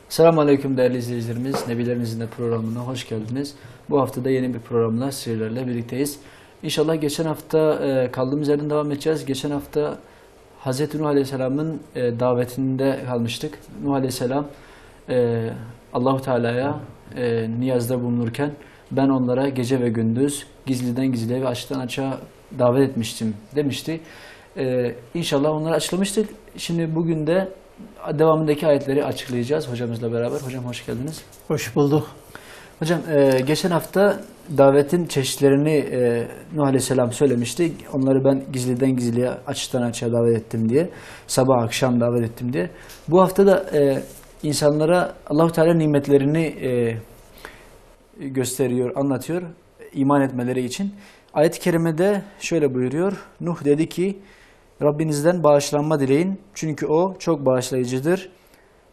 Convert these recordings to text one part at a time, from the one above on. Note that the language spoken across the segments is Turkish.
Selamünaleyküm değerli izleyicilerimiz. Nebilerimizin de programına hoş geldiniz. Bu hafta da yeni bir programla sizlerle birlikteyiz. İnşallah geçen hafta kaldığımız yerden devam edeceğiz. Geçen hafta Hz. Nuh Aleyhisselam'ın davetinde kalmıştık. Nuh Aleyhisselam Allahu Teala'ya niyazda bulunurken ben onlara gece ve gündüz gizliden gizliye ve açıktan açığa davet etmiştim demişti. İnşallah onları açıklamıştık. Şimdi bugün de devamındaki ayetleri açıklayacağız hocamızla beraber. Hocam hoş geldiniz. Hoş bulduk. Hocam geçen hafta davetin çeşitlerini Nuh Aleyhisselam söylemişti. Onları ben gizliden gizliye, açıktan açığa davet ettim diye. Sabah akşam davet ettim diye. Bu hafta da insanlara Allah-u Teala nimetlerini gösteriyor, anlatıyor. İman etmeleri için. Ayet-i kerimede şöyle buyuruyor. Nuh dedi ki Rabbinizden bağışlanma dileyin. Çünkü o çok bağışlayıcıdır.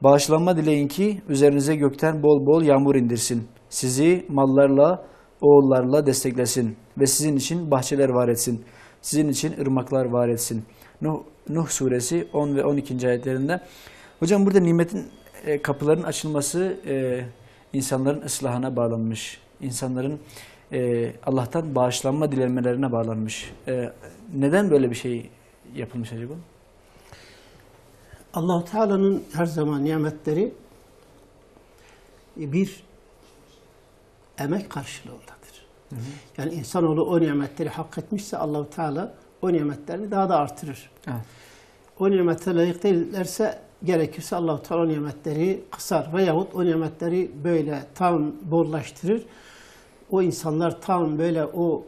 Bağışlanma dileyin ki üzerinize gökten bol bol yağmur indirsin. Sizi mallarla, oğullarla desteklesin. Ve sizin için bahçeler var etsin. Sizin için ırmaklar var etsin. Nuh suresi 10 ve 12. ayetlerinde. Hocam burada nimetin kapıların açılması insanların ıslahına bağlanmış. İnsanların Allah'tan bağışlanma dilemelerine bağlanmış. Neden böyle bir şey yapılmış acaba? Allah-u Teala'nın her zaman nimetleri bir emek karşılığındadır. Hı hı. Yani insanoğlu o nimetleri hak etmişse Allah-u Teala o nimetlerini daha da artırır. Evet. O nimete layık değillerse gerekirse Allah-u Teala o nimetleri kısar veyahut o nimetleri böyle tam bollaştırır. O insanlar tam böyle o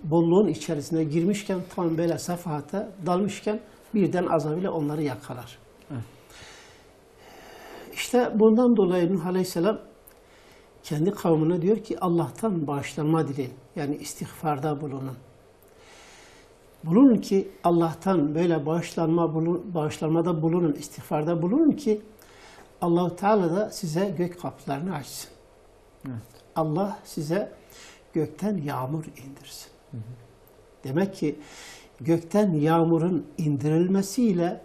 bolluğun içerisine girmişken, tam böyle sefahata dalmışken birden azabıyla onları yakalar. Evet. İşte bundan dolayı Nuh Aleyhisselam kendi kavmine diyor ki Allah'tan bağışlanma dileyin. Yani istiğfarda bulunun. Bulunun ki Allah'tan böyle bağışlanmada bulunun, istiğfarda bulunun ki Allah-u Teala da size gök kapılarını açsın. Evet. Allah size gökten yağmur indirsin. Hı hı. Demek ki gökten yağmurun indirilmesiyle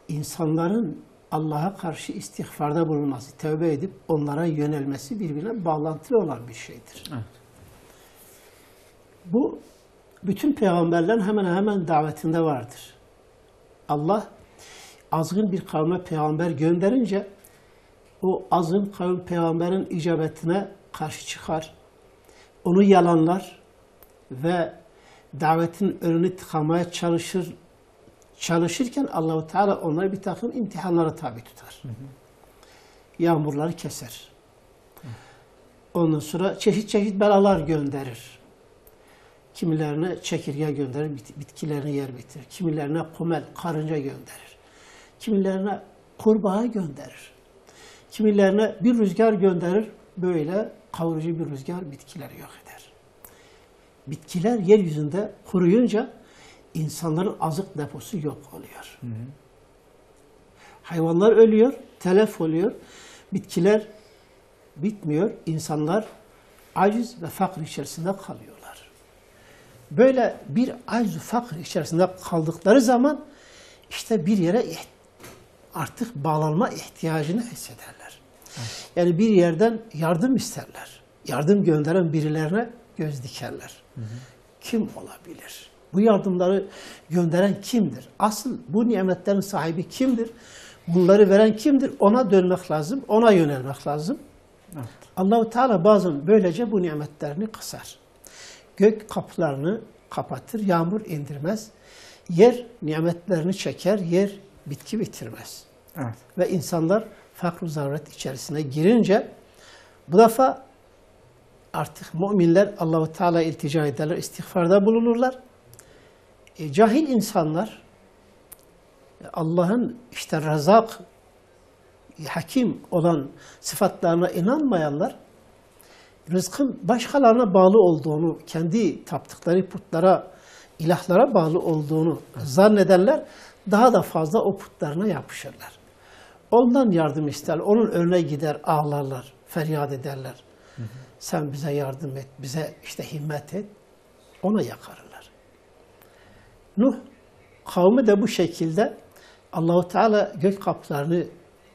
insanların Allah'a karşı istiğfarda bulunması, tövbe edip onlara yönelmesi birbirine bağlantılı olan bir şeydir. Evet. Bu bütün peygamberlerin hemen hemen davetinde vardır. Allah azgın bir kavme peygamber gönderince o azgın kavim peygamberin icabetine karşı çıkar, onu yalanlar ve davetin önünü tıkamaya çalışırken Allah-u Teala onları bir takım imtihanlara tabi tutar. Hı hı. Yağmurları keser. Hı. Ondan sonra çeşit çeşit belalar gönderir. Kimilerine çekirge gönderir, bitkilerini yer bitirir. Kimilerine kumel, karınca gönderir. Kimilerine kurbağa gönderir. Kimilerine bir rüzgar gönderir, böyle kavurucu bir rüzgar bitkileri yok eder. Bitkiler yeryüzünde kuruyunca insanların azık deposu yok oluyor. Hı hı. Hayvanlar ölüyor, telef oluyor. Bitkiler bitmiyor. İnsanlar aciz ve fakir içerisinde kalıyorlar. Böyle bir aciz ve fakir içerisinde kaldıkları zaman işte bir yere artık bağlanma ihtiyacını hissederler. Evet. Yani bir yerden yardım isterler. Yardım gönderen birilerine göz dikerler. Hı hı. Kim olabilir? Bu yardımları gönderen kimdir? Asıl bu nimetlerin sahibi kimdir? Bunları veren kimdir? Ona dönmek lazım, ona yönelmek lazım. Evet. Allah-u Teala bazen böylece bu nimetlerini kısar. Gök kapılarını kapatır, yağmur indirmez. Yer nimetlerini çeker, yer bitki bitirmez. Evet. Ve insanlar fakr-ı zaruret içerisine girince bu defa artık müminler Allah-u Teala'ya iltica ederler, istiğfarda bulunurlar. Cahil insanlar, Allah'ın işte Razak, Hakim olan sıfatlarına inanmayanlar, rızkın başkalarına bağlı olduğunu, kendi taptıkları putlara, ilahlara bağlı olduğunu zannederler, daha da fazla o putlarına yapışırlar. Ondan yardım isterler, onun önüne gider, ağlarlar, feryat ederler. Hı hı. Sen bize yardım et, bize işte himmet et, ona yakarırlar. Nuh kavmi de bu şekilde Allah-u Teala gök kapılarını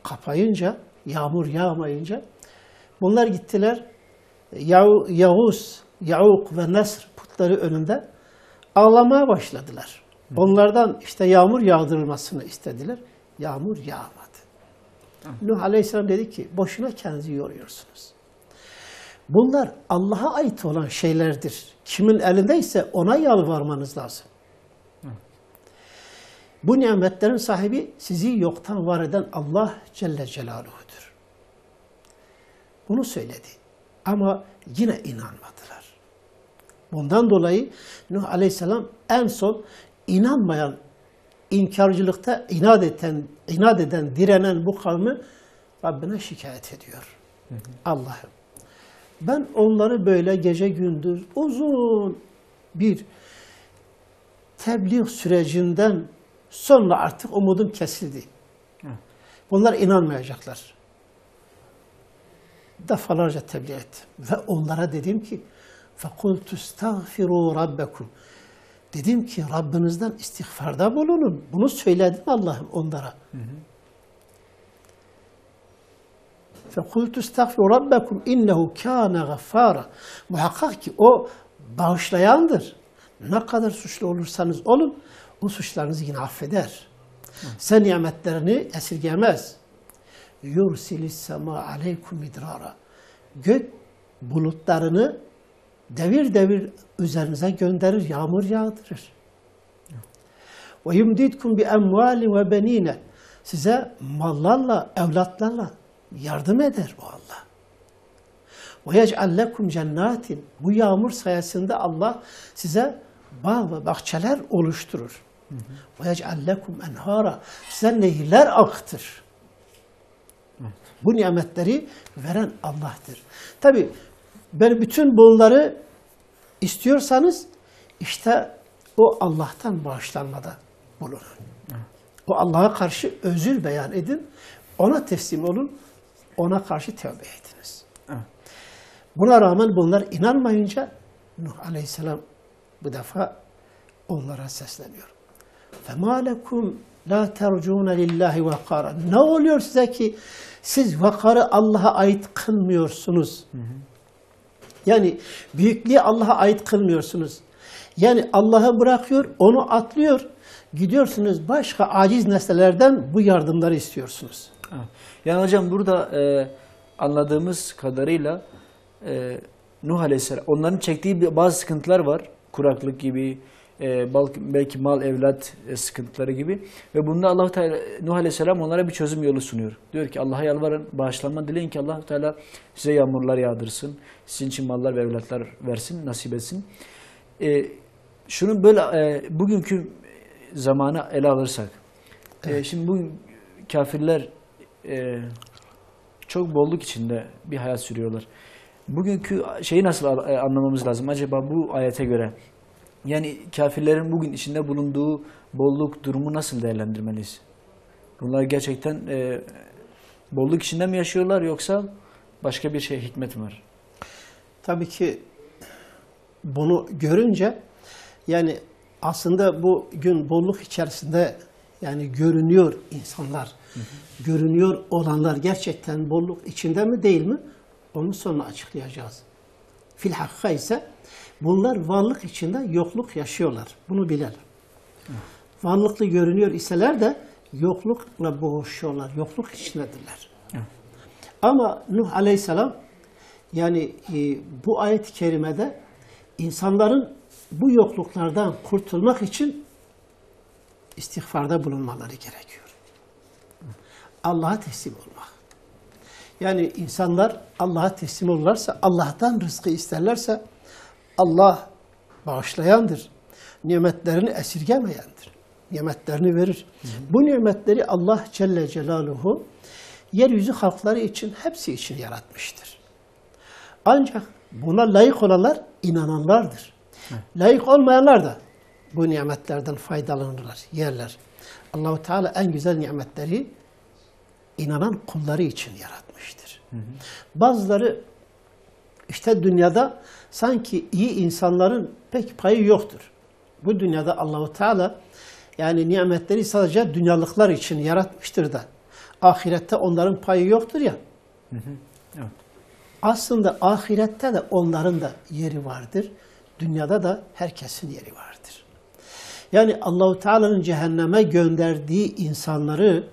kapayınca yağmur yağmayınca bunlar gittiler Yağuz, Yauk ve Nesr putları önünde ağlamaya başladılar. Onlardan işte yağmur yağdırılmasını istediler. Yağmur yağmadı. Nuh Aleyhisselam dedi ki boşuna kendinizi yoruyorsunuz. Bunlar Allah'a ait olan şeylerdir. Kimin elindeyse ona yalvarmanız lazım. Bu nimetlerin sahibi sizi yoktan var eden Allah Celle Celaluhu'dur. Bunu söyledi. Ama yine inanmadılar. Bundan dolayı Nuh Aleyhisselam en son inanmayan, inkarcılıkta inat eden, direnen bu kavmi Rabbine şikayet ediyor. Allah'ım ben onları böyle gece gündüz uzun bir tebliğ sürecinden sonra artık umudum kesildi. Bunlar inanmayacaklar. Defalarca tebliğ ettim. Ve onlara dedim ki فَقُلْتُ اسْتَغْفِرُوا رَبَّكُمْ Dedim ki Rabbinizden istiğfarda bulunun. Bunu söyledim Allah'ım onlara. فَقُلْتُ اسْتَغْفِرُوا رَبَّكُمْ اِنَّهُ كَانَ غَفَّارًا Muhakkak ki o bağışlayandır. Ne kadar suçlu olursanız olun, o suçlarınızı yine affeder. Sen nimetlerini esirgemez. يُرْسِلِ السَّمَا عَلَيْكُمْ مِدْرَارًا Gök bulutlarını devir devir üzerinize gönderir, yağmur yağdırır. وَيُمْدِدْكُمْ بِأَمْوَالٍ وَبَن۪ينَ Size mallarla, evlatlarla yardım eder o Allah. وَيَجْعَلْ لَكُمْ جَنَّاتٍ Bu yağmur sayesinde Allah size bağ ve bahçeler oluşturur. وَيَجْعَلْ لَكُمْ اَنْهَارًا Size nehirler akıtır. Bu nimetleri veren Allah'tır. Tabi ben bütün bunları istiyorsanız işte o Allah'tan bağışlanmada bulunun. O Allah'a karşı özür beyan edin. Ona teslim olun. Ona karşı tövbe ediniz. Buna rağmen bunlar inanmayınca Nuh Aleyhisselam bu defa onlara sesleniyor. فَمَا لَكُمْ لَا تَرْجُونَ لِلّٰهِ وَقَارًا Ne oluyor size ki siz vakarı Allah'a ait kılmıyorsunuz? Yani büyüklüğü Allah'a ait kılmıyorsunuz. Yani Allah'ı bırakıyor, onu atlıyor. Gidiyorsunuz başka aciz nesnelerden bu yardımları istiyorsunuz. Yani hocam burada anladığımız kadarıyla Nuh Aleyhisselam, onların çektiği bazı sıkıntılar var. Kuraklık gibi, belki mal, evlat sıkıntıları gibi. Ve bunda Allah-u Teala, Nuh Aleyhisselam onlara bir çözüm yolu sunuyor. Diyor ki Allah'a yalvarın, bağışlanma dileyin ki Allah-u Teala size yağmurlar yağdırsın. Sizin için mallar ve evlatlar versin, nasip etsin. Şunu böyle bugünkü zamana ele alırsak. Evet. Şimdi bu kafirler çok bolluk içinde bir hayat sürüyorlar. Bugünkü şeyi nasıl anlamamız lazım acaba bu ayete göre? Yani kafirlerin bugün içinde bulunduğu bolluk durumu nasıl değerlendirmeliyiz? Bunlar gerçekten bolluk içinde mi yaşıyorlar yoksa başka bir şey, hikmet mi var? Tabii ki bunu görünce yani aslında bu gün bolluk içerisinde yani görünüyor insanlar, görünüyor olanlar gerçekten bolluk içinde mi değil mi? Onu sonra açıklayacağız. Filhakka ise bunlar varlık içinde yokluk yaşıyorlar. Bunu bilelim. Varlıklı görünüyor iseler de yoklukla boğuşuyorlar. Yokluk içindedirler. Ama Nuh Aleyhisselam yani bu ayet-i kerimede insanların bu yokluklardan kurtulmak için istiğfarda bulunmaları gerekiyor. Allah'a teslim olmak. Yani insanlar Allah'a teslim olurlarsa, Allah'tan rızkı isterlerse Allah bağışlayandır. Nimetlerini esirgemeyendir. Nimetlerini verir. Bu nimetleri Allah Celle Celaluhu yeryüzü halkları için, hepsi için yaratmıştır. Ancak buna layık olanlar inananlardır. Layık olmayanlar da bu nimetlerden faydalanırlar, yerler. Allah-u Teala en güzel nimetleri inanan kulları için yaratmıştır. Bazıları işte dünyada sanki iyi insanların pek payı yoktur. Bu dünyada Allah-u Teala yani nimetleri sadece dünyalıklar için yaratmıştır da ahirette onların payı yoktur ya. Evet. Aslında ahirette de onların da yeri vardır. Dünyada da herkesin yeri vardır. Yani Allahu Teala'nın cehenneme gönderdiği insanları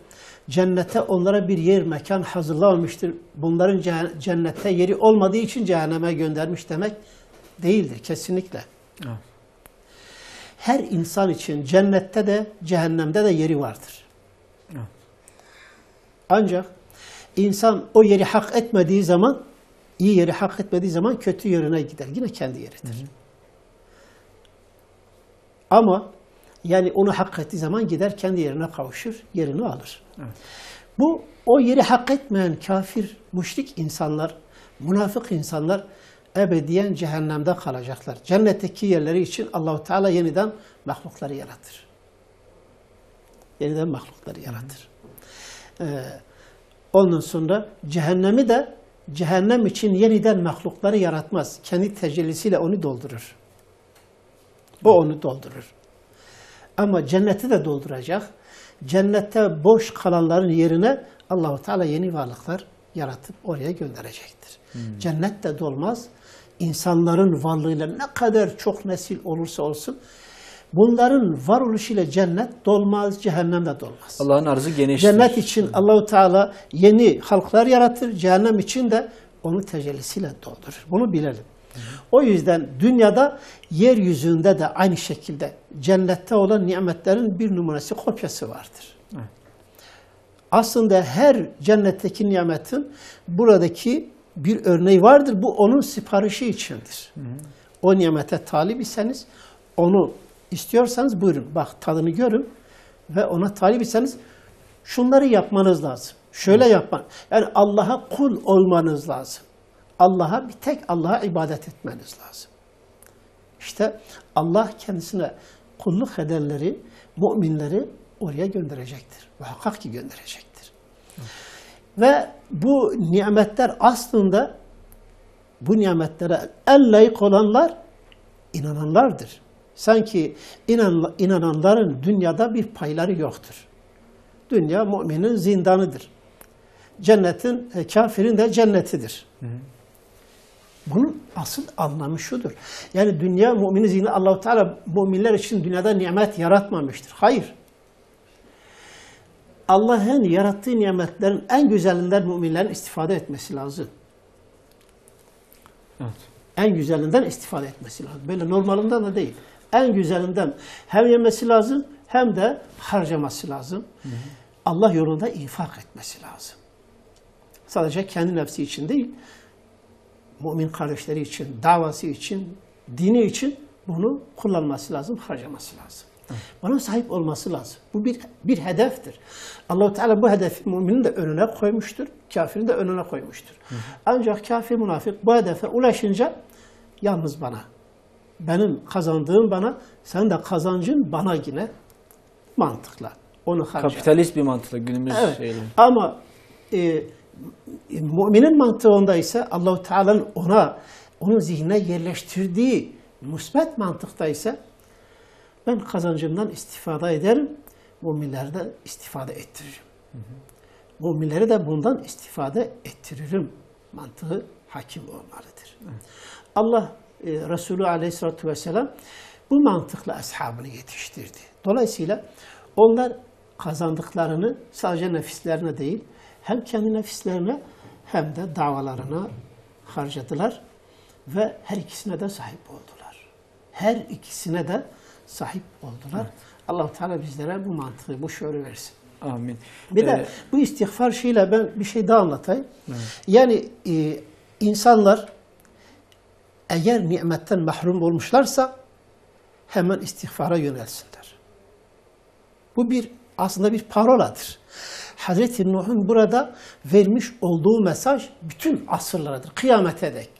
cennete onlara bir yer, mekan hazırlamamıştır. Bunların cennette yeri olmadığı için cehenneme göndermiş demek değildir kesinlikle. Evet. Her insan için cennette de cehennemde de yeri vardır. Evet. Ancak insan o yeri hak etmediği zaman, iyi yeri hak etmediği zaman kötü yerine gider. Yine kendi yeridir. Ama yani onu hak ettiği zaman gider kendi yerine kavuşur, yerini alır. Evet. Bu o yeri hak etmeyen kafir, müşrik insanlar, münafık insanlar ebediyen cehennemde kalacaklar. Cennetteki yerleri için Allahu Teala yeniden mahlukları yaratır. Yeniden mahlukları yaratır. Ondan sonra cehennemi de cehennem için yeniden mahlukları yaratmaz. Kendi tecellisiyle onu doldurur. O onu doldurur. Ama cenneti de dolduracak. Cennette boş kalanların yerine Allahu Teala yeni varlıklar yaratıp oraya gönderecektir. Cennet de dolmaz. İnsanların varlığıyla ne kadar çok nesil olursa olsun bunların varoluşuyla cennet dolmaz, cehennem de dolmaz. Allah'ın arzı geniştir. Cennet için Allahu Teala yeni halklar yaratır. Cehennem için de onu tecellisiyle doldurur. Bunu bilelim. O yüzden dünyada, yeryüzünde de aynı şekilde cennette olan nimetlerin bir numarası, kopyası vardır. Evet. Aslında her cennetteki nimetin buradaki bir örneği vardır. Bu onun siparişi içindir. O nimete talip iseniz, onu istiyorsanız buyurun. Bak tadını görün ve ona talip iseniz şunları yapmanız lazım. Şöyle yapman. Yani Allah'a kul olmanız lazım. Allah'a bir tek Allah'a ibadet etmeniz lazım. İşte Allah kendisine kulluk edenleri, müminleri oraya gönderecektir. Muhakkak ki gönderecektir. Ve bu nimetler aslında bu nimetlere en layık olanlar inananlardır. Sanki inananların dünyada bir payları yoktur. Dünya müminin zindanıdır. Cennetin, kafirin de cennetidir. Bunun asıl anlamı şudur. Yani dünya müminin zihni, Allah-u Teala müminler için dünyada nimet yaratmamıştır. Hayır. Allah'ın yarattığı nimetlerin en güzelinden müminlerin istifade etmesi lazım. Evet. En güzelinden istifade etmesi lazım. Böyle normalinden de değil. En güzelinden hem yemesi lazım hem de harcaması lazım. Allah yolunda infak etmesi lazım. Sadece kendi nefsi için değil, mümin kardeşleri için, davası için, dini için bunu kullanması lazım, harcaması lazım. Buna sahip olması lazım. Bu bir hedeftir. Allah-u Teala bu hedefi müminin de önüne koymuştur, kafirin de önüne koymuştur. Ancak kafir, münafık bu hedefe ulaşınca yalnız bana, benim kazandığım bana, sen de kazancın bana yine mantıkla. Onu harcar. Kapitalist bir mantıkla günümüz Evet. şeyle. Ama müminin mantığında ise Allah-u Teala'nın onun zihnine yerleştirdiği müsbet mantıkta ise ben kazancımdan istifade ederim, müminleri de istifade ettiririm. Müminleri de bundan istifade ettiririm mantığı hakim olmalıdır. Allah Resulü Aleyhisselatü Vesselam bu mantıkla ashabını yetiştirdi. Dolayısıyla onlar kazandıklarını sadece nefislerine değil, hem kendi nefislerine hem de davalarına harcadılar ve her ikisine de sahip oldular. Her ikisine de sahip oldular. Evet. Allah-u Teala bizlere bu mantığı, bu şuuru versin. Amin. Bir de bu istiğfar şeyle ben bir şey daha anlatayım. Evet. Yani insanlar eğer nimetten mahrum olmuşlarsa hemen istiğfara yönelsinler. Bu aslında bir paroladır. Hazreti Nuh'un burada vermiş olduğu mesaj bütün asırlaradır, kıyamete dek.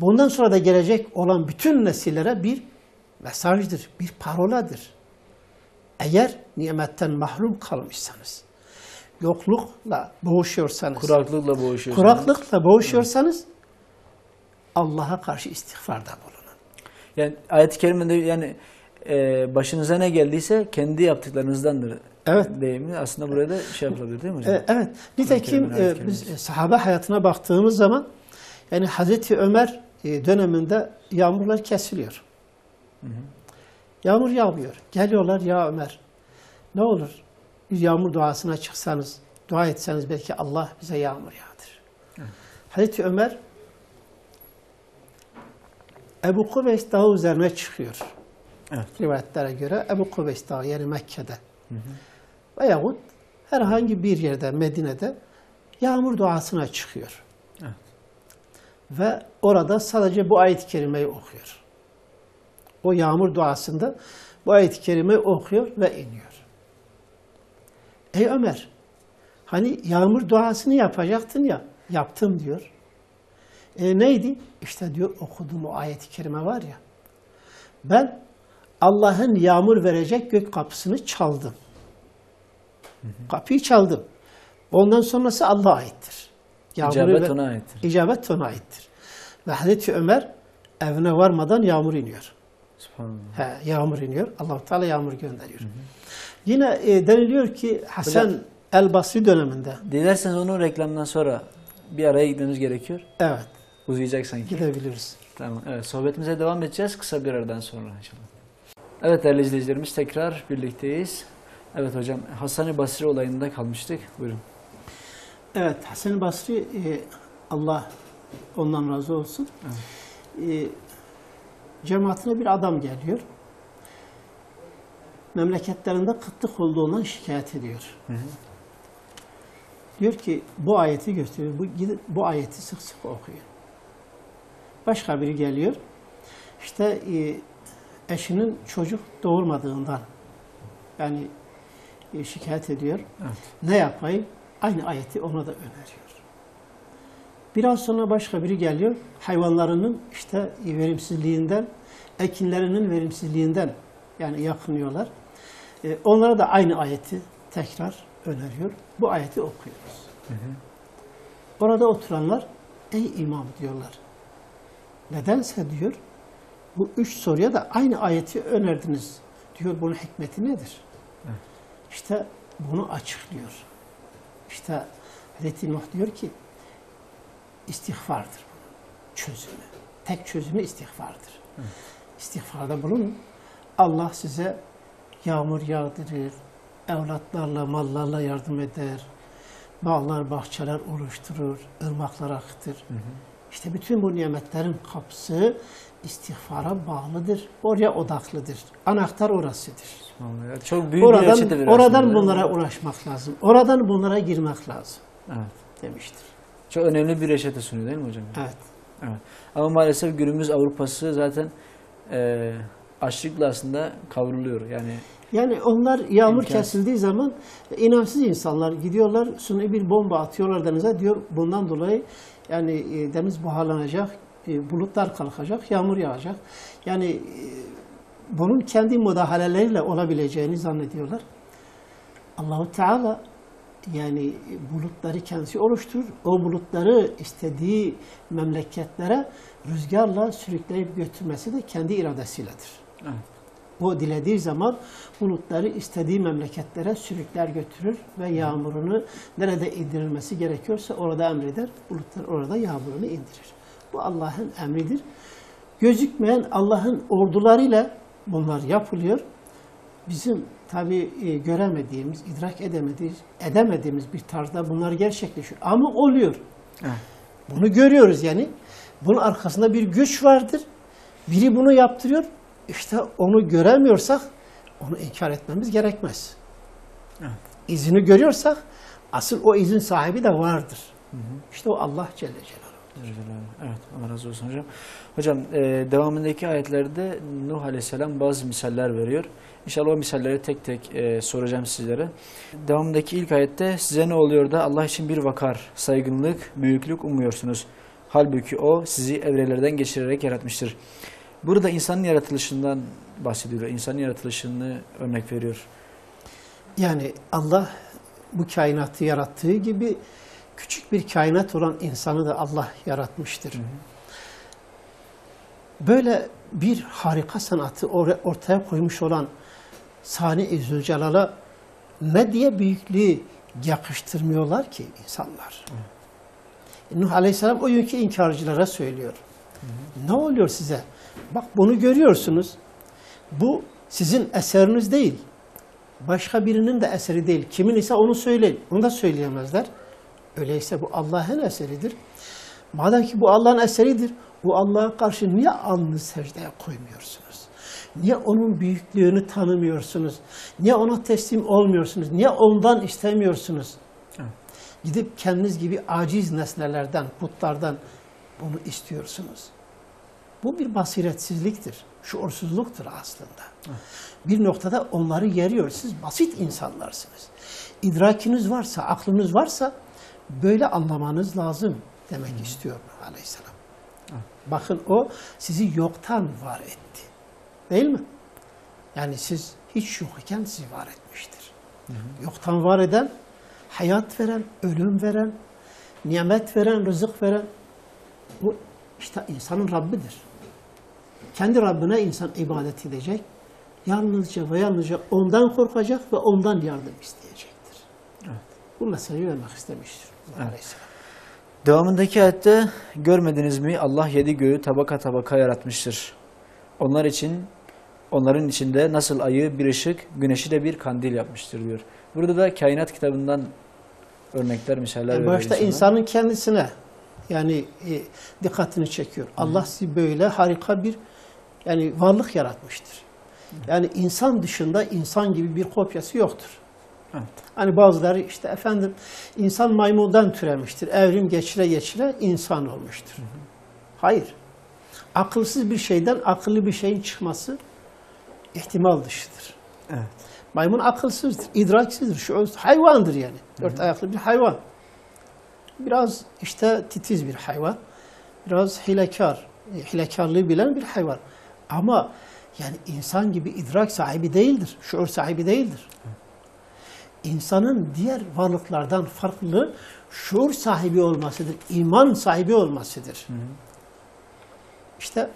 Bundan sonra da gelecek olan bütün nesillere bir mesajdır, bir paroladır. Eğer nimetten mahrum kalmışsanız, yoklukla boğuşuyorsanız, kuraklıkla boğuşuyorsanız Allah'a karşı istiğfarda bulunun. Yani ayet-i kerimede yani başınıza ne geldiyse kendi yaptıklarınızdandır. Evet. Deyimi aslında burada şey yapılabilir değil mi hocam? Evet. Nitekim biz sahabe hayatına baktığımız zaman yani Hazreti Ömer döneminde yağmurlar kesiliyor. Hı hı. Yağmur yağmıyor. Geliyorlar, ya Ömer ne olur bir yağmur duasına çıksanız, dua etseniz belki Allah bize yağmur yağdır. Evet. Hazreti Ömer Ebu Kubeys Dağı üzerine çıkıyor. Evet. Rivayetlere göre Ebu Kubeys Dağı yani Mekke'de. Hı hı. Veyahut herhangi bir yerde Medine'de yağmur duasına çıkıyor. Evet. Ve orada sadece bu ayet-i kerimeyi okuyor. O yağmur duasında bu ayet-i kerimeyi okuyor ve iniyor. Ey Ömer, hani yağmur duasını yapacaktın ya, yaptım diyor. Neydi? İşte diyor okuduğum o ayet-i kerime var ya, ben Allah'ın yağmur verecek gök kapısını çaldım. Kapıyı çaldım. Ondan sonrası Allah'a aittir. İcabet ona aittir. İcabet ona aittir. Ve Hazreti Ömer evine varmadan yağmur iniyor. Subhanallah. Yağmur iniyor. Allah-u Teala yağmur gönderiyor. Hı hı. Yine deniliyor ki Hasan Hocam, el-Basri döneminde. Dilerseniz onu reklamdan sonra bir araya gitmemiz gerekiyor. Evet. Uzayacak sanki. Gidebiliriz. Tamam. Evet, sohbetimize devam edeceğiz kısa bir aradan sonra inşallah. Evet değerli izleyicilerimiz, tekrar birlikteyiz. Evet hocam, Hasan-ı Basri olayında kalmıştık. Buyurun. Evet, Hasan-ı Basri Allah ondan razı olsun. Evet. Cemaatine bir adam geliyor. Memleketlerinde kıtlık olduğundan şikayet ediyor. Hı hı. Diyor ki bu ayeti gösteriyor. Bu ayeti sık sık okuyun. Başka biri geliyor. İşte eşinin çocuk doğurmadığından yani şikayet ediyor. Evet. Ne yapayım? Aynı ayeti ona da öneriyor. Biraz sonra başka biri geliyor. Hayvanlarının işte verimsizliğinden, ekinlerinin verimsizliğinden yani yakınıyorlar. Onlara da aynı ayeti tekrar öneriyor. Bu ayeti okuyoruz. Hı hı. Orada oturanlar ey imam diyorlar. Nedense diyor bu 3 soruya da aynı ayeti önerdiniz. Diyor bunun hikmeti nedir? Evet. İşte bunu açıklıyor. İşte Hazreti Nuh diyor ki istiğfardır çözümü. Tek çözümü istiğfardır. Evet. İstiğfarda bulunun. Allah size yağmur yağdırır, evlatlarla, mallarla yardım eder, bağlar, bahçeler oluşturur, ırmaklar akıtır. Hı hı. İşte bütün bu nimetlerin kapısı istiğfara bağlıdır, oraya odaklıdır. Anahtar orasıdır. Çok büyük bir reçete veriyor. Oradan bunlara uğraşmak lazım. Oradan bunlara girmek lazım. Evet. Demiştir. Çok önemli bir reçete sunuyor değil mi hocam? Evet. Evet. Ama maalesef günümüz Avrupa'sı zaten açlıkla aslında kavruluyor. Yani onlar yağmur kesildiği zaman inançsız insanlar gidiyorlar, suni bir bomba atıyorlar denize diyor. Bundan dolayı yani deniz buharlanacak, bulutlar kalkacak, yağmur yağacak. Yani bunun kendi müdahaleleriyle olabileceğini zannediyorlar. Allah-u Teala yani bulutları kendisi oluşturur. O bulutları istediği memleketlere rüzgarla sürükleyip götürmesi de kendi iradesiyledir. Evet. O dilediği zaman bulutları istediği memleketlere sürükler götürür ve yağmurunu nerede indirilmesi gerekiyorsa orada emreder. Bulutlar orada yağmurunu indirir. Bu Allah'ın emridir. Gözükmeyen Allah'ın ordularıyla bunlar yapılıyor. Bizim tabi göremediğimiz, idrak edemediğimiz bir tarzda bunlar gerçekleşiyor. Ama oluyor. Evet. Bunu görüyoruz yani. Bunun arkasında bir güç vardır. Biri bunu yaptırıyor. İşte onu göremiyorsak onu inkar etmemiz gerekmez. Evet. İzini görüyorsak asıl o izin sahibi de vardır. Hı hı. İşte o Allah Celle Celaluhu. Evet, Allah razı olsun hocam. Hocam devamındaki ayetlerde Nuh Aleyhisselam bazı misaller veriyor. İnşallah o misalleri tek tek soracağım sizlere. Devamındaki ilk ayette size ne oluyor da Allah için bir vakar, saygınlık, büyüklük umuyorsunuz. Halbuki o sizi evrelerden geçirerek yaratmıştır. Burada insanın yaratılışından bahsediyor. İnsanın yaratılışını örnek veriyor. Yani Allah bu kainatı yarattığı gibi küçük bir kainat olan insanı da Allah yaratmıştır. Hı hı. böyle bir harika sanatı ortaya koymuş olan Sani-i Zülcelal'a ne diye büyüklüğü yakıştırmıyorlar ki insanlar. Nuh Aleyhisselam o günkü inkarcılara söylüyor. Ne oluyor size? Bak bunu görüyorsunuz. Bu sizin eseriniz değil. Başka birinin de eseri değil. Kimin ise onu söyleyin. Onu da söyleyemezler. Öyleyse bu Allah'ın eseridir. Madem ki bu Allah'ın eseridir, bu Allah'a karşı niye alnını secdeye koymuyorsunuz? Niye onun büyüklüğünü tanımıyorsunuz? Niye ona teslim olmuyorsunuz? Niye ondan istemiyorsunuz? Evet. Gidip kendiniz gibi aciz nesnelerden, putlardan bunu istiyorsunuz. Bu bir basiretsizliktir, şuursuzluktur aslında. Evet. Bir noktada onları yeriyor. Siz basit insanlarsınız. İdrakiniz varsa, aklınız varsa böyle anlamanız lazım demek istiyor Aleyhisselam. Evet. Bakın o sizi yoktan var etti. Değil mi? Yani siz hiç yok iken sizi var etmiştir. Yoktan var eden, hayat veren, ölüm veren, nimet veren, rızık veren, bu işte insanın Rabbidir. Kendi Rabbine insan ibadet edecek, yalnızca ve yalnızca ondan korkacak ve ondan yardım isteyecektir. Evet. Bu meseleyi vermek istemiştir. Evet. Devamındaki ayette görmediniz mi Allah 7 göğü tabaka tabaka yaratmıştır. Onların içinde nasıl ayı bir ışık, güneşi de bir kandil yapmıştır diyor. Burada da kainat kitabından örnekler, misaller veriyor. Başta insanın kendisine yani dikkatini çekiyor. Allah sizi böyle harika bir yani varlık yaratmıştır. Yani insan dışında insan gibi bir kopyası yoktur. Evet. Hani bazıları işte efendim insan maymundan türemiştir. Evrim geçire geçire insan olmuştur. Hayır. Akılsız bir şeyden akıllı bir şeyin çıkması ihtimal dışıdır. Evet. Maymun akılsızdır, idraksizdir, hayvandır yani. Dört ayaklı bir hayvan. Biraz işte titiz bir hayvan. Biraz hilekarlığı bilen bir hayvan. Ama yani insan gibi idrak sahibi değildir, şuur sahibi değildir. İnsanın diğer varlıklardan farklı şuur sahibi olmasıdır, iman sahibi olmasıdır. İşte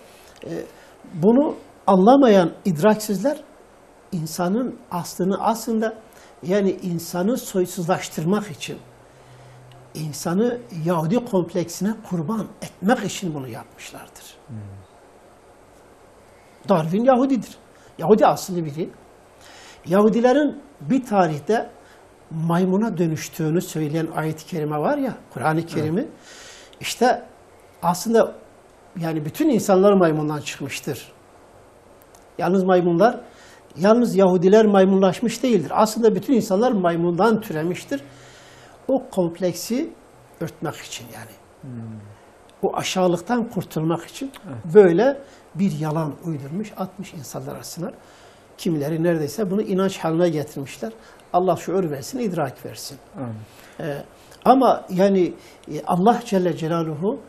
bunu anlamayan idraksizler insanın aslını aslında yani insanı soysuzlaştırmak için, insanı Yahudi kompleksine kurban etmek için bunu yapmışlardır. Darwin Yahudidir. Yahudi asıllı biri. Yahudilerin bir tarihte maymuna dönüştüğünü söyleyen ayet-i kerime var ya, Kur'an-ı Kerim'i. Evet. İşte aslında yani bütün insanlar maymundan çıkmıştır. Yalnız Yahudiler maymunlaşmış değildir. Aslında bütün insanlar maymundan türemiştir. O kompleksi örtmek için yani. O aşağılıktan kurtulmak için böyle bir yalan uydurmuş, atmış insanlar arasına. Kimileri neredeyse bunu inanç haline getirmişler. Allah şuur versin, idrak versin. Ama yani Allah Celle Celaluhu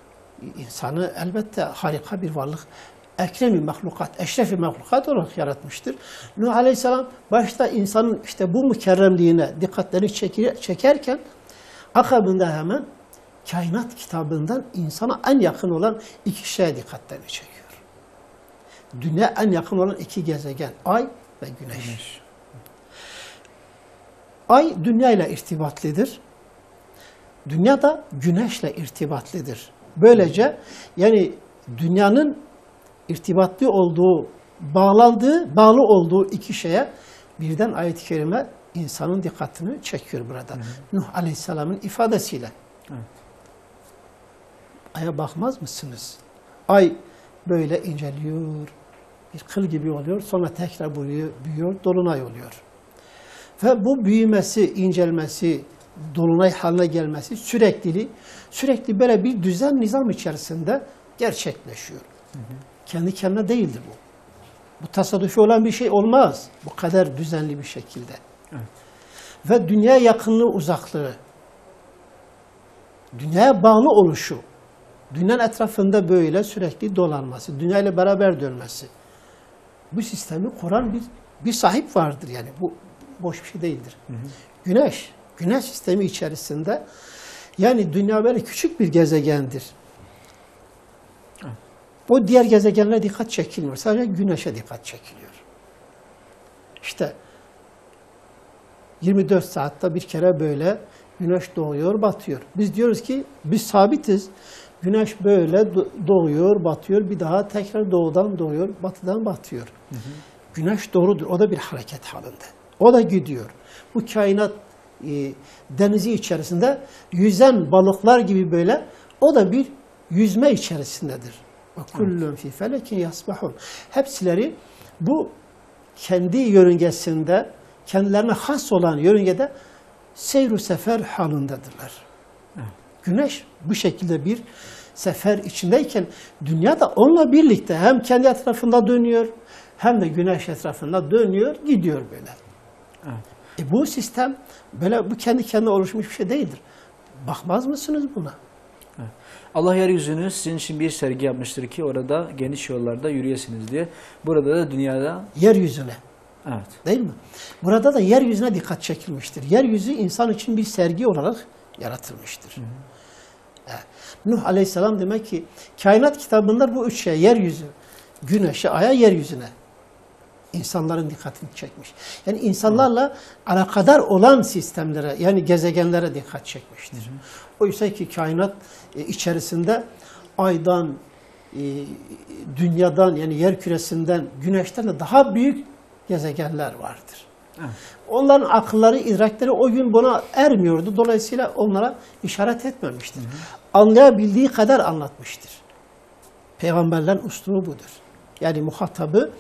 insanı elbette harika bir varlık, ekrem-i mahlukat, eşref-i mahlukat olarak yaratmıştır. Nuh Aleyhisselam başta insanın işte bu mükerremliğine dikkatlerini çekerken akabinde hemen kainat kitabından insana en yakın olan 2 şeye dikkatlerini çekiyor. Dünya en yakın olan 2 gezegen, ay ve güneş. Ay dünya ile irtibatlıdır. Dünya da güneşle irtibatlıdır. Böylece yani dünyanın irtibatlı olduğu, bağlı olduğu 2 şeye birden ayet-i kerime insanın dikkatini çekiyor burada. Nuh Aleyhisselam'ın ifadesiyle. Ay'a bakmaz mısınız? Ay böyle inceliyor, bir kıl gibi oluyor, sonra tekrar büyüyor, dolunay oluyor. Ve bu büyümesi, incelmesi, dolunay haline gelmesi sürekli böyle bir düzen, nizam içerisinde gerçekleşiyor. Kendi kendine değildir bu. Bu tesadüfi olan bir şey olmaz. Bu kadar düzenli bir şekilde. Evet. Ve dünya yakınlığı, uzaklığı, dünyaya bağlı oluşu, dünyanın etrafında böyle sürekli dolanması, dünyayla beraber dönmesi. Bu sistemi kuran bir sahip vardır yani. Bu boş bir şey değildir. Güneş sistemi içerisinde yani dünya böyle küçük bir gezegendir. O diğer gezegenlere dikkat çekilmiyor. Sadece Güneş'e dikkat çekiliyor. İşte 24 saatte bir kere böyle Güneş doğuyor, batıyor. Biz diyoruz ki biz sabitiz. Güneş böyle doğuyor, batıyor. Bir daha tekrar doğudan doğuyor, batıdan batıyor. Güneş doğrudur. O da bir hareket halinde. O da gidiyor. Bu kainat denizi içerisinde yüzen balıklar gibi böyle o da bir yüzme içerisindedir. Kullun fi felekin yasbahun. Hepsileri bu kendi yörüngesinde, kendilerine has olan yörüngede seyru sefer halindedırler. Güneş bu şekilde bir sefer içindeyken dünya da onunla birlikte hem kendi etrafında dönüyor hem de güneş etrafında dönüyor, gidiyor böyle. Bu sistem böyle bu kendi kendine oluşmuş bir şey değildir. Bakmaz mısınız buna? Allah yeryüzünü sizin için bir sergi yapmıştır ki orada geniş yollarda yürüyesiniz diye. Burada da dünyada... Yeryüzüne. Evet. Değil mi? Burada da yeryüzüne dikkat çekilmiştir. Yeryüzü insan için bir sergi olarak yaratılmıştır. Nuh Aleyhisselam demek ki kainat kitabında bu üç şey, yeryüzü, güneşe, aya, yeryüzüne insanların dikkatini çekmiş. Yani insanlarla alakadar olan sistemlere, yani gezegenlere dikkat çekmiştir. Oysa ki kainat içerisinde aydan, dünyadan yani yer küresinden, güneşten de daha büyük gezegenler vardır. Onların akılları, idrakleri o gün buna ermiyordu. Dolayısıyla onlara işaret etmemiştir. Anlayabildiği kadar anlatmıştır. Peygamberlerin üslubu budur. Yani muhatabı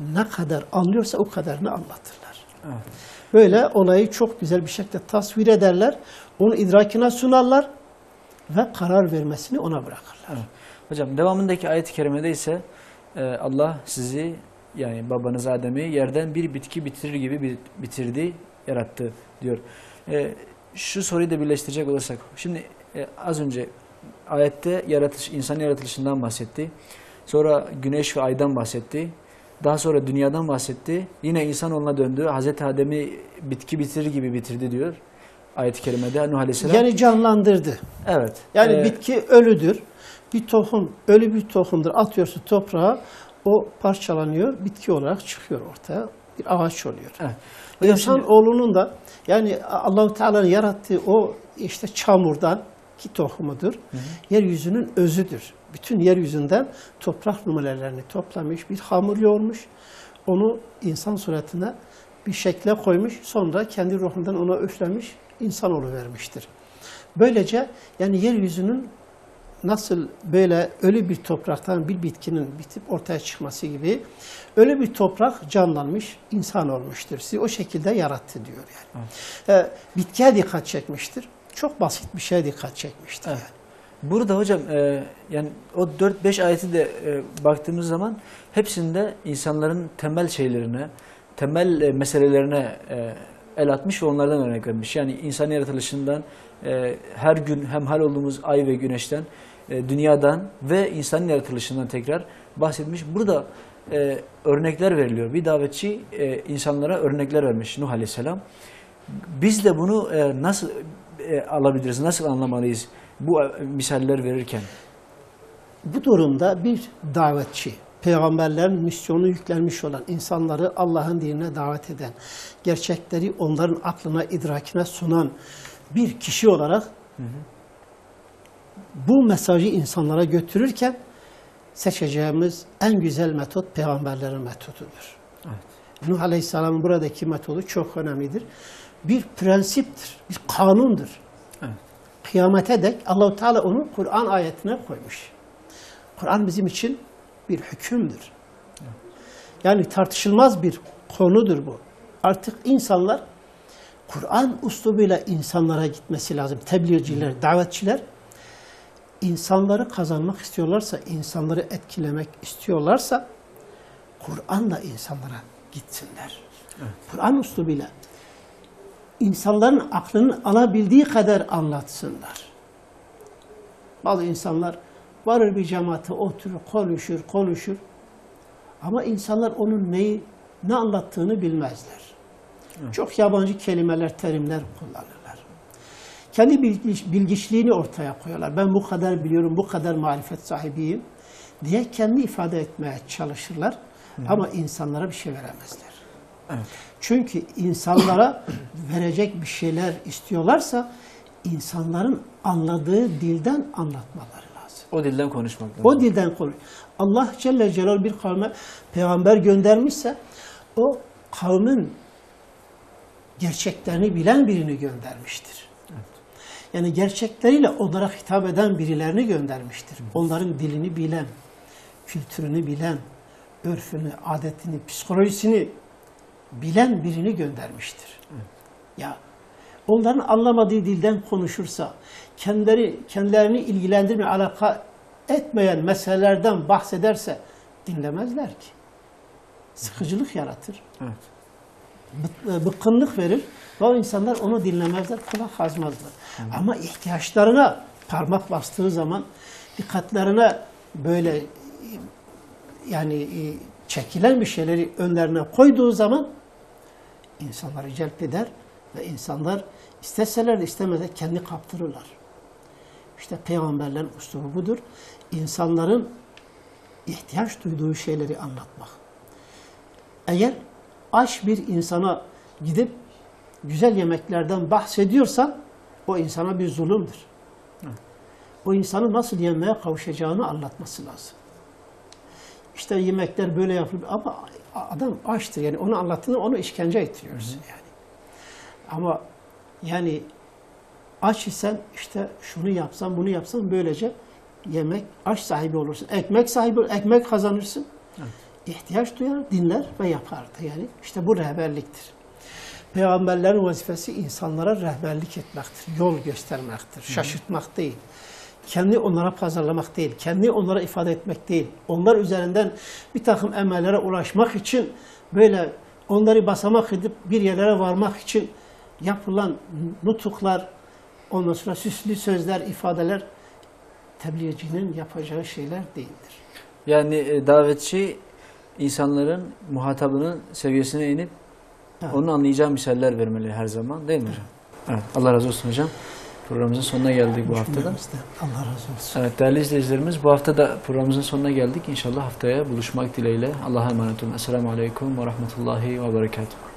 ne kadar anlıyorsa o kadarını anlatırlar. Böyle olayı çok güzel bir şekilde tasvir ederler. Onu idrakine sunarlar ve karar vermesini ona bırakırlar. Hocam devamındaki ayet-i kerimede ise Allah sizi yani babanız Adem'i yerden bir bitki bitirir gibi bitirdi, yarattı diyor. Şu soruyu da birleştirecek olursak, şimdi az önce ayette insan yaratılışından bahsetti. Sonra güneş ve aydan bahsetti. Daha sonra dünyadan bahsetti. Yine insanoğluna döndü. Hazreti Adem'i bitki bitirir gibi bitirdi diyor ayet-i kerimede Nuh Aleyhisselam. Yani canlandırdı. Evet. Yani bitki ölüdür. Bir tohum, ölü bir tohumdur. Atıyorsun toprağa, o parçalanıyor, bitki olarak çıkıyor ortaya. Bir ağaç oluyor. Evet. İnsanoğlunun da yani Allah-u Teala'nın yarattığı o işte çamurdan ki tohumudur. Yeryüzünün özüdür. Bütün yeryüzünden toprak numunelerini toplamış, bir hamur yoğurmuş. Onu insan suretine bir şekle koymuş. Sonra kendi ruhundan ona üflemiş, insanoğlu vermiştir. Böylece yani yeryüzünün nasıl böyle ölü bir topraktan bir bitkinin bitip ortaya çıkması gibi ölü bir toprak canlanmış, insan olmuştur. Sizi o şekilde yarattı diyor yani. Bitkiye dikkat çekmiştir. Çok basit bir şeye dikkat çekmiştir yani. Burada hocam yani o 4-5 ayeti de baktığımız zaman hepsinde insanların temel şeylerine, temel meselelerine el atmış ve onlardan örnek vermiş. Yani insan yaratılışından her gün hemhal olduğumuz ay ve güneşten, dünyadan ve insanın yaratılışından tekrar bahsetmiş. Burada örnekler veriliyor. Bir davetçi insanlara örnekler vermiş Nuh Aleyhisselam. Biz de bunu nasıl alabiliriz, nasıl anlamalıyız bu misaller verirken? Bu durumda bir davetçi, peygamberlerin misyonu yüklenmiş olan insanları Allah'ın dinine davet eden, gerçekleri onların aklına, idrakine sunan bir kişi olarak bu mesajı insanlara götürürken seçeceğimiz en güzel metot peygamberlerin metodudur. Evet. Nuh Aleyhisselam'ın buradaki metodu çok önemlidir. Bir prensiptir, bir kanundur. Evet. Kıyamete dek Allah-u Teala onu Kur'an ayetine koymuş. Kur'an bizim için bir hükümdür. Evet. Yani tartışılmaz bir konudur bu. Artık insanlar Kur'an uslubuyla insanlara gitmesi lazım. Tebliğciler, davetçiler insanları kazanmak istiyorlarsa, insanları etkilemek istiyorlarsa Kur'an'la insanlara gitsinler. Evet. Kur'an uslubuyla insanların aklının alabildiği kadar anlatsınlar. Bazı insanlar varır bir cemaate oturur, konuşur ama insanlar onun ne anlattığını bilmezler. Evet. Çok yabancı kelimeler, terimler kullanırlar. Kendi bilgiçliğini ortaya koyuyorlar. Ben bu kadar biliyorum, bu kadar marifet sahibiyim diye kendi ifade etmeye çalışırlar. Ama insanlara bir şey veremezler. Evet. Çünkü insanlara verecek bir şeyler istiyorlarsa insanların anladığı dilden anlatmaları lazım. O dilden konuşmak lazım. O dilden konuş. Allah Celle Celal bir kavme peygamber göndermişse o kavmin gerçeklerini bilen birini göndermiştir. Evet. Yani gerçekleriyle onlara hitap eden birilerini göndermiştir. Onların dilini bilen, kültürünü bilen, örfünü, adetini, psikolojisini bilen birini göndermiştir. Evet. Ya onların anlamadığı dilden konuşursa, kendilerini ilgilendirmeye alaka etmeyen meselelerden bahsederse dinlemezler ki. Sıkıcılık yaratır. Evet. Bıkkınlık verir. ve o insanlar onu dinlemezler, kulak asmazlar. Ama ihtiyaçlarına parmak bastığı zaman, dikkatlerine böyle yani çekilen bir şeyleri önlerine koyduğu zaman insanları celp eder ve insanlar isteseler de istemezler kendi kaptırırlar. İşte peygamberlerin üslubu budur. İnsanların ihtiyaç duyduğu şeyleri anlatmak. Eğer aç bir insana gidip güzel yemeklerden bahsediyorsan o insana bir zulümdür. O insanın nasıl yemeğe kavuşacağını anlatması lazım. İşte yemekler böyle yapılıyor ama adam açtır. Yani onu anlattığında onu işkence ettiriyorsun yani. Ama yani aç isen işte şunu yapsan bunu yapsan böylece yemek aç sahibi olursun. Ekmek sahibi ekmek kazanırsın. Evet. İhtiyaç duyar, dinler ve yapardı. Yani işte bu rehberliktir. Peygamberlerin vazifesi insanlara rehberlik etmektir. Yol göstermektir. Şaşırtmak değil. Kendi onlara pazarlamak değil. Kendi onlara ifade etmek değil. Onlar üzerinden bir takım emellere ulaşmak için böyle onları basamak edip bir yerlere varmak için yapılan nutuklar, ondan sonra süslü sözler, ifadeler tebliğcinin yapacağı şeyler değildir. Yani davetçi insanların muhatabının seviyesine inip evet, onun anlayacağı misaller vermeli her zaman, değil mi hocam? Evet. Allah razı olsun hocam. Programımızın sonuna geldik bu haftada. Allah razı olsun. Evet değerli izleyicilerimiz, bu hafta da programımızın sonuna geldik. İnşallah haftaya buluşmak dileğiyle. Allah'a emanet olun. Esselamu Aleyküm ve Rahmetullahi ve Berekatuhu.